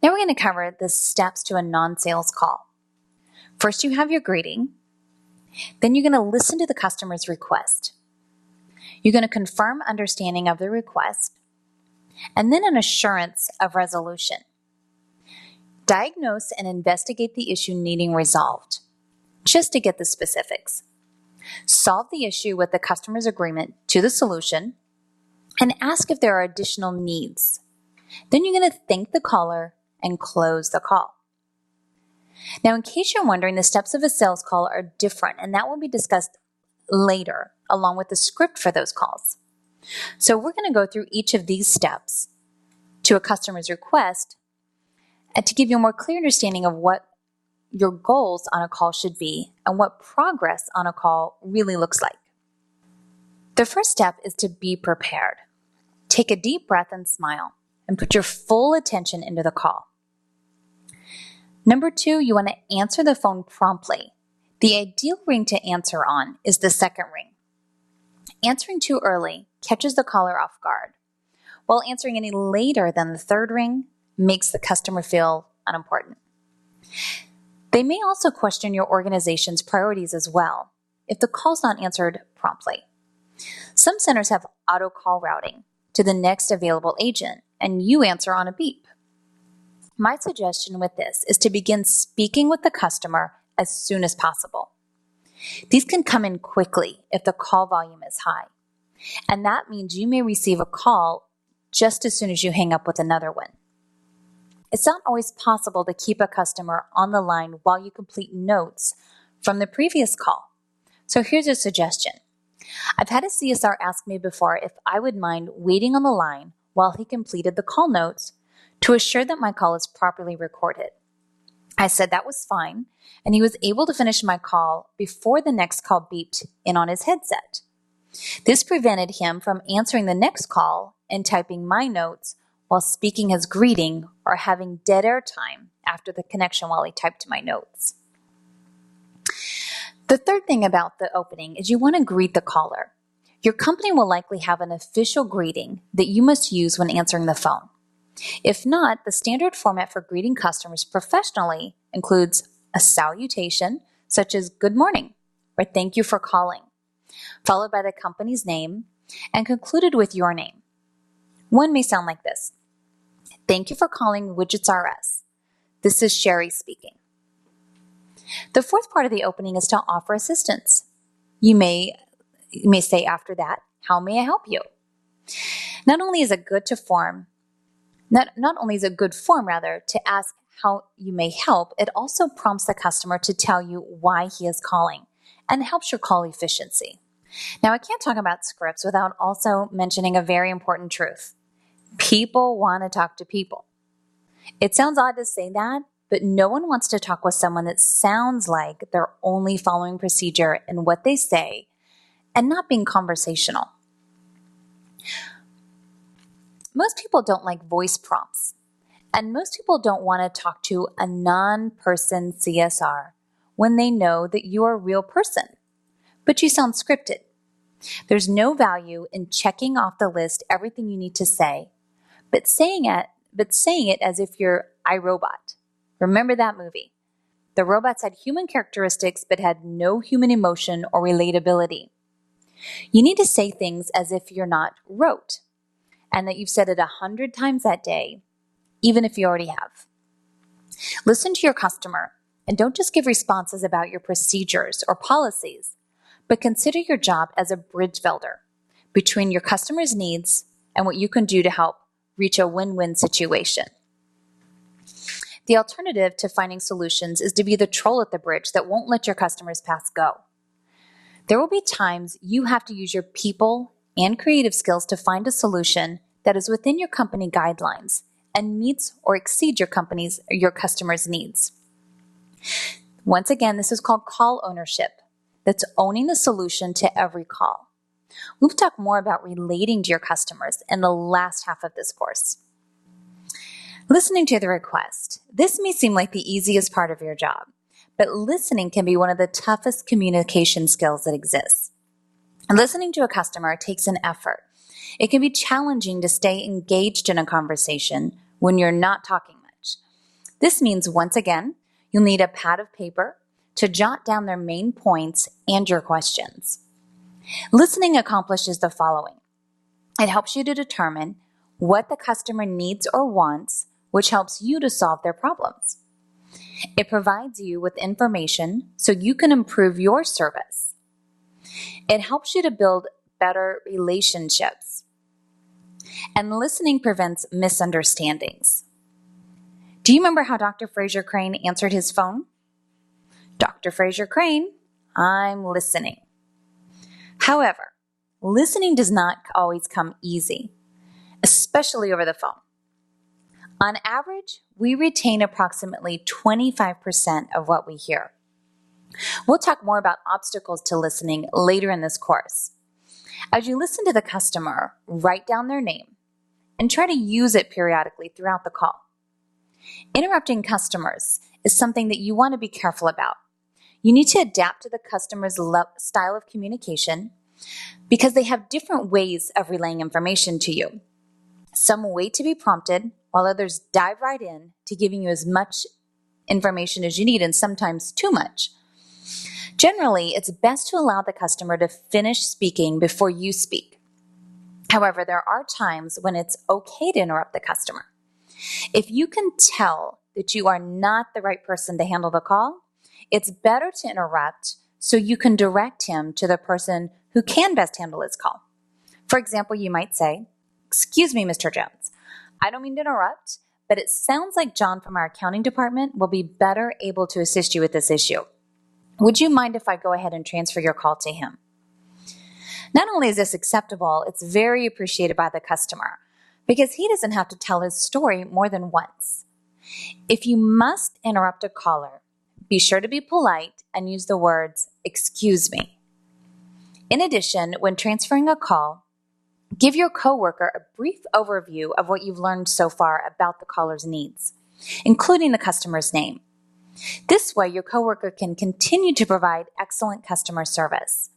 Now we're going to cover the steps to a non-sales call. First, you have your greeting. Then you're going to listen to the customer's request. You're going to confirm understanding of the request, and then an assurance of resolution. Diagnose and investigate the issue needing resolved, just to get the specifics. Solve the issue with the customer's agreement to the solution, and ask if there are additional needs. Then you're going to thank the caller and close the call. Now, in case you're wondering, the steps of a sales call are different, and that will be discussed later, along with the script for those calls. So we're going to go through each of these steps to a customer's request and to give you a more clear understanding of what your goals on a call should be and what progress on a call really looks like. The first step is to be prepared. Take a deep breath and smile, and put your full attention into the call. Number 2, you want to answer the phone promptly. The ideal ring to answer on is the second ring. Answering too early catches the caller off guard, while answering any later than the third ring makes the customer feel unimportant. They may also question your organization's priorities as well if the call's not answered promptly. Some centers have auto call routing to the next available agent, and you answer on a beep. My suggestion with this is to begin speaking with the customer as soon as possible. These can come in quickly if the call volume is high, and that means you may receive a call just as soon as you hang up with another one. It's not always possible to keep a customer on the line while you complete notes from the previous call. So here's a suggestion. I've had a CSR ask me before if I would mind waiting on the line while he completed the call notes to assure that my call is properly recorded. I said that was fine, and he was able to finish my call before the next call beeped in on his headset. This prevented him from answering the next call and typing my notes while speaking his greeting or having dead air time after the connection while he typed my notes. The third thing about the opening is you want to greet the caller. Your company will likely have an official greeting that you must use when answering the phone. If not, the standard format for greeting customers professionally includes a salutation, such as good morning or thank you for calling, followed by the company's name and concluded with your name. One may sound like this. Thank you for calling Widgets R Us. This is Sherry speaking. The fourth part of the opening is to offer assistance. You may say after that, how may I help you? Not only is it good form to ask how you may help, it also prompts the customer to tell you why he is calling and helps your call efficiency. Now, I can't talk about scripts without also mentioning a very important truth. People want to talk to people. It sounds odd to say that, but no one wants to talk with someone that sounds like they're only following procedure in what they say and not being conversational. Most people don't like voice prompts, and most people don't want to talk to a non-person CSR when they know that you are a real person, but you sound scripted. There's no value in checking off the list everything you need to say, but saying it as if you're iRobot. Remember that movie? The robots had human characteristics but had no human emotion or relatability. You need to say things as if you're not rote, and that you've said it 100 times that day, even if you already have. Listen to your customer and don't just give responses about your procedures or policies, but consider your job as a bridge builder between your customer's needs and what you can do to help reach a win-win situation. The alternative to finding solutions is to be the troll at the bridge that won't let your customers pass go. There will be times you have to use your people and creative skills to find a solution that is within your company guidelines and meets or exceeds your customers' needs. Once again, this is called call ownership. That's owning the solution to every call. We'll talk more about relating to your customers in the last half of this course. Listening to the request. This may seem like the easiest part of your job, but listening can be one of the toughest communication skills that exists. Listening to a customer takes an effort. It can be challenging to stay engaged in a conversation when you're not talking much. This means, once again, you'll need a pad of paper to jot down their main points and your questions. Listening accomplishes the following. It helps you to determine what the customer needs or wants, which helps you to solve their problems. It provides you with information so you can improve your service. It helps you to build better relationships. And listening prevents misunderstandings. Do you remember how Dr. Fraser Crane answered his phone? Dr. Fraser Crane, I'm listening. However, listening does not always come easy, especially over the phone. On average, we retain approximately 25% of what we hear. We'll talk more about obstacles to listening later in this course. As you listen to the customer, write down their name and try to use it periodically throughout the call. Interrupting customers is something that you want to be careful about. You need to adapt to the customer's style of communication because they have different ways of relaying information to you. Some wait to be prompted, while others dive right in to giving you as much information as you need, and sometimes too much. Generally, it's best to allow the customer to finish speaking before you speak. However, there are times when it's okay to interrupt the customer. If you can tell that you are not the right person to handle the call, it's better to interrupt so you can direct him to the person who can best handle his call. For example, you might say, "Excuse me, Mr. Jones. I don't mean to interrupt, but it sounds like John from our accounting department will be better able to assist you with this issue. Would you mind if I go ahead and transfer your call to him?" Not only is this acceptable, it's very appreciated by the customer because he doesn't have to tell his story more than once. If you must interrupt a caller, be sure to be polite and use the words, "Excuse me." In addition, when transferring a call, give your coworker a brief overview of what you've learned so far about the caller's needs, including the customer's name. This way, your coworker can continue to provide excellent customer service.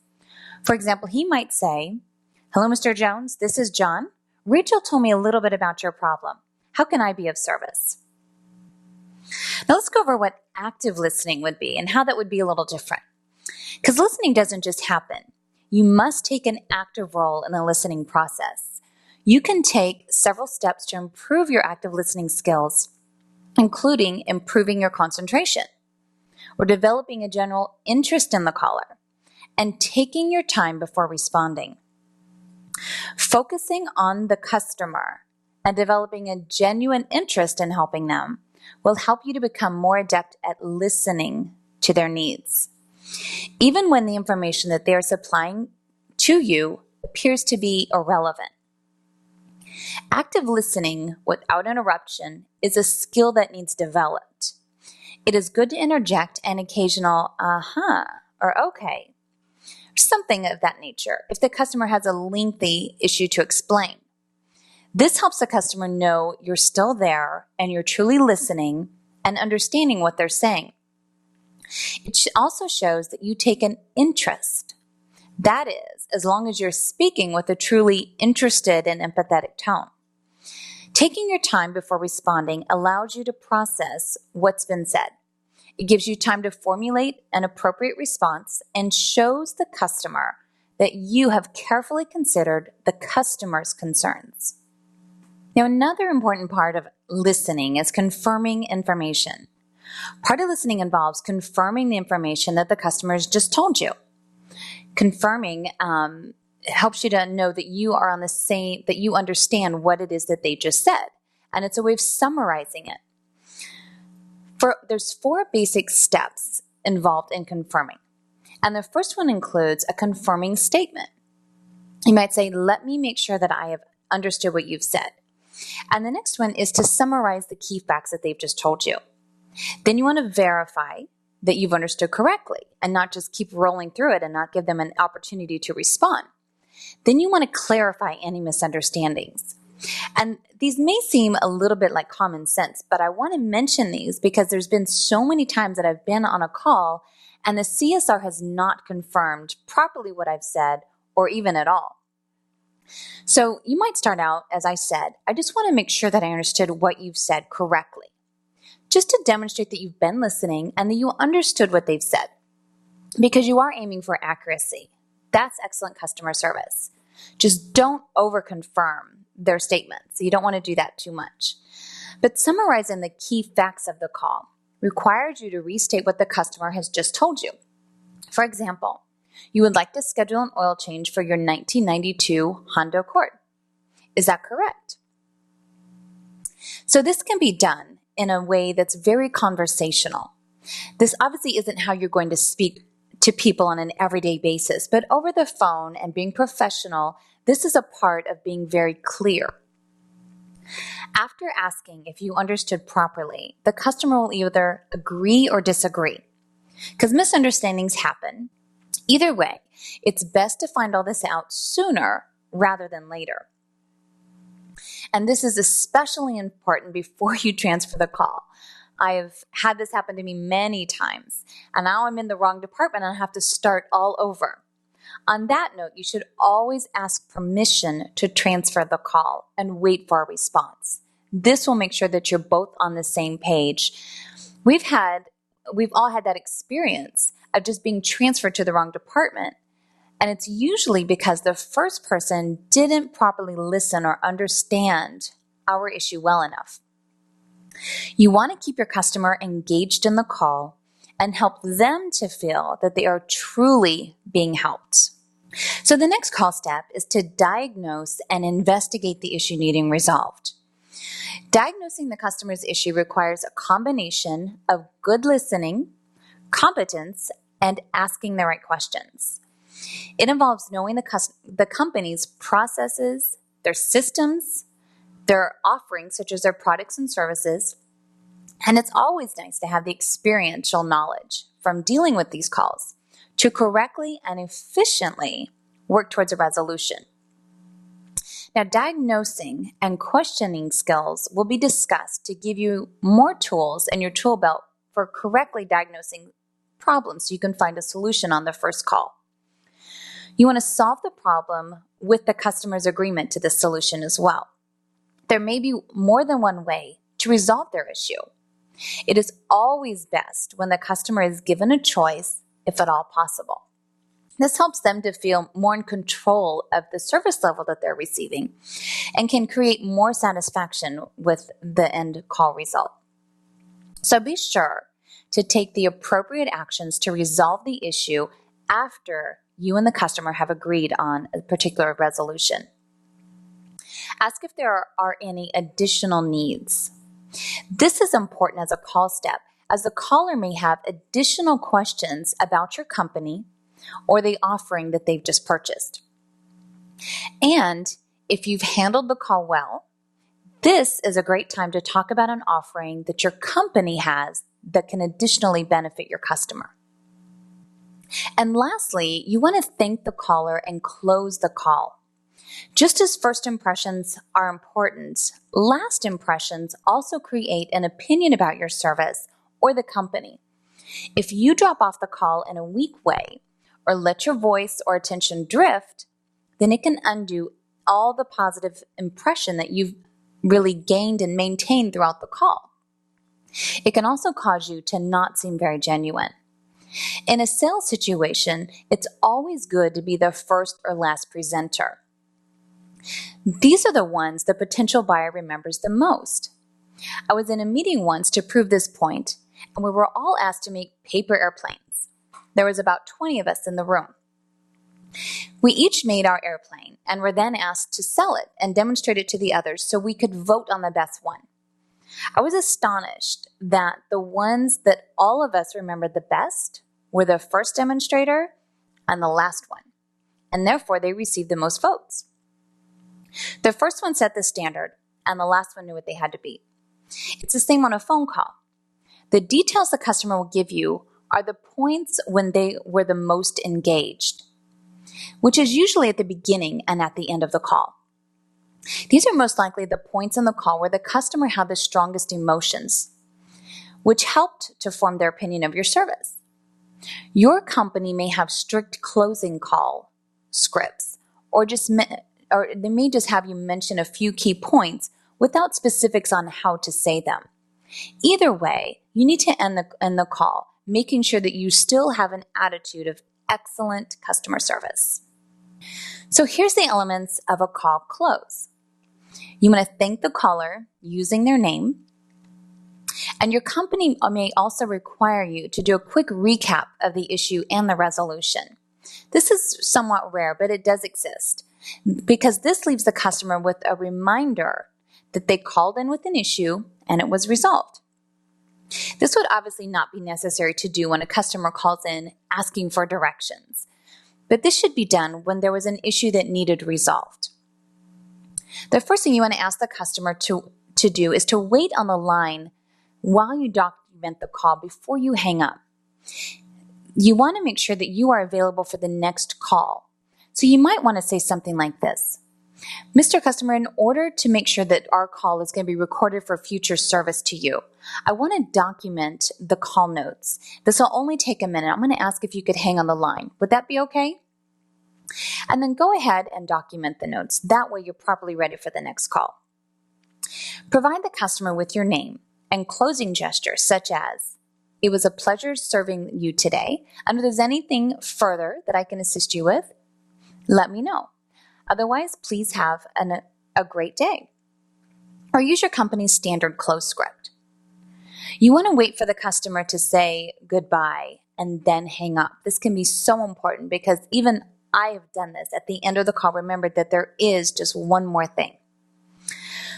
For example, he might say, "Hello, Mr. Jones, this is John. Rachel told me a little bit about your problem. How can I be of service?" Now let's go over what active listening would be and how that would be a little different. Because listening doesn't just happen. You must take an active role in the listening process. You can take several steps to improve your active listening skills, including improving your concentration, or developing a general interest in the caller, and taking your time before responding. Focusing on the customer and developing a genuine interest in helping them will help you to become more adept at listening to their needs, even when the information that they are supplying to you appears to be irrelevant. Active listening without interruption is a skill that needs developed. It is good to interject an occasional or "okay," or something of that nature if the customer has a lengthy issue to explain. This helps the customer know you're still there and you're truly listening and understanding what they're saying. It also shows that you take an interest. That is, as long as you're speaking with a truly interested and empathetic tone. Taking your time before responding allows you to process what's been said. It gives you time to formulate an appropriate response and shows the customer that you have carefully considered the customer's concerns. Now, another important part of listening is confirming information. Part of listening involves confirming the information that the customer has just told you. Confirming helps you to know that you are on the same, that you understand what it is that they just said. And it's a way of summarizing it. There's 4 basic steps involved in confirming. And the first one includes a confirming statement. You might say, "Let me make sure that I have understood what you've said." And the next one is to summarize the key facts that they've just told you. Then you want to verify that you've understood correctly and not just keep rolling through it and not give them an opportunity to respond. Then you want to clarify any misunderstandings. And these may seem a little bit like common sense, but I want to mention these because there's been so many times that I've been on a call and the CSR has not confirmed properly what I've said or even at all. So you might start out, as I said, "I just want to make sure that I understood what you've said correctly." just to demonstrate that you've been listening and that you understood what they've said, because you are aiming for accuracy. That's excellent customer service. Just don't overconfirm their statements. You don't want to do that too much. But summarizing the key facts of the call requires you to restate what the customer has just told you. For example, you would like to schedule an oil change for your 1992 Honda Accord. Is that correct? So this can be done in a way that's very conversational. This obviously isn't how you're going to speak to people on an everyday basis, but over the phone and being professional, this is a part of being very clear. After asking if you understood properly, the customer will either agree or disagree, because misunderstandings happen. Either way, it's best to find all this out sooner rather than later. And this is especially important before you transfer the call. I have had this happen to me many times, and now I'm in the wrong department and I have to start all over. On that note, you should always ask permission to transfer the call and wait for a response. This will make sure that you're both on the same page. We've all had that experience of just being transferred to the wrong department. And it's usually because the first person didn't properly listen or understand our issue well enough. You want to keep your customer engaged in the call and help them to feel that they are truly being helped. So the next call step is to diagnose and investigate the issue needing resolved. Diagnosing the customer's issue requires a combination of good listening, competence, and asking the right questions. It involves knowing the company's processes, their systems, their offerings, such as their products and services. And it's always nice to have the experiential knowledge from dealing with these calls to correctly and efficiently work towards a resolution. Now, diagnosing and questioning skills will be discussed to give you more tools in your tool belt for correctly diagnosing problems so you can find a solution on the first call. You want to solve the problem with the customer's agreement to the solution as well. There may be more than one way to resolve their issue. It is always best when the customer is given a choice, if at all possible. This helps them to feel more in control of the service level that they're receiving and can create more satisfaction with the end call result. So be sure to take the appropriate actions to resolve the issue after you and the customer have agreed on a particular resolution. Ask if there are any additional needs. This is important as a call step, as the caller may have additional questions about your company or the offering that they've just purchased. And if you've handled the call well, this is a great time to talk about an offering that your company has that can additionally benefit your customer. And lastly, you want to thank the caller and close the call. Just as first impressions are important, last impressions also create an opinion about your service or the company. If you drop off the call in a weak way or let your voice or attention drift, then it can undo all the positive impression that you've really gained and maintained throughout the call. It can also cause you to not seem very genuine. In a sales situation, it's always good to be the first or last presenter. These are the ones the potential buyer remembers the most. I was in a meeting once to prove this point, and we were all asked to make paper airplanes. There was about 20 of us in the room. We each made our airplane and were then asked to sell it and demonstrate it to the others so we could vote on the best one. I was astonished that the ones that all of us remembered the best were the first demonstrator and the last one, and therefore they received the most votes. The first one set the standard, and the last one knew what they had to beat. It's the same on a phone call. The details the customer will give you are the points when they were the most engaged, which is usually at the beginning and at the end of the call. These are most likely the points in the call where the customer had the strongest emotions, which helped to form their opinion of your service. Your company may have strict closing call scripts, or they may just have you mention a few key points without specifics on how to say them. Either way, you need to end the call, making sure that you still have an attitude of excellent customer service. So here's the elements of a call close. You want to thank the caller using their name, and your company may also require you to do a quick recap of the issue and the resolution. This is somewhat rare, but it does exist because this leaves the customer with a reminder that they called in with an issue and it was resolved. This would obviously not be necessary to do when a customer calls in asking for directions, but this should be done when there was an issue that needed resolved. The first thing you want to ask the customer to do is to wait on the line while you document the call before you hang up. You want to make sure that you are available for the next call. So you might want to say something like this. Mr. Customer, in order to make sure that our call is going to be recorded for future service to you, I want to document the call notes. This will only take a minute. I'm going to ask if you could hang on the line. Would that be okay? And then go ahead and document the notes. That way you're properly ready for the next call. Provide the customer with your name and closing gestures such as, "It was a pleasure serving you today, and if there's anything further that I can assist you with, let me know. Otherwise, please have a great day." Or use your company's standard close script. You want to wait for the customer to say goodbye and then hang up. This can be so important because even I have done this. At the end of the call, remember that there is just one more thing.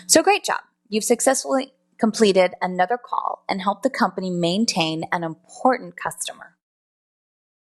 So great job. You've successfully completed another call and helped the company maintain an important customer.